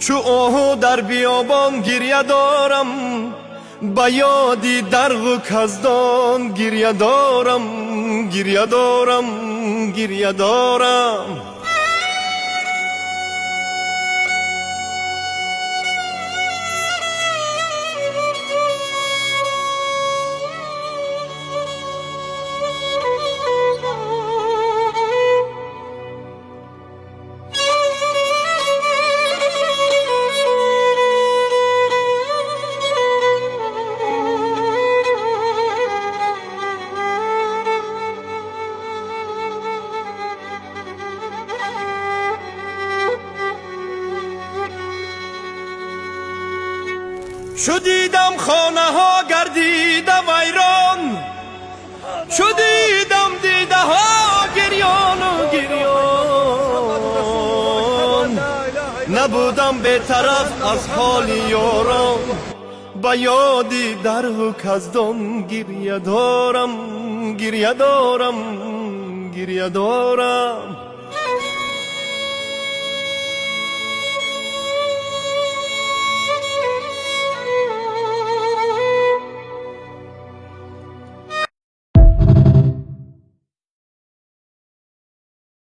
چو آهو در بیابان گریه دارم، با یادی درغ و کزدان گریه دارم، گریه دارم، گریه دارم. شدیدم خانه ها گردیده ویران، شدیدم دیده ها گریان و گریان. نبودم به طرف از حال یاران، با یادی در و کزدان گریه دارم، گریه دارم، گریه دارم.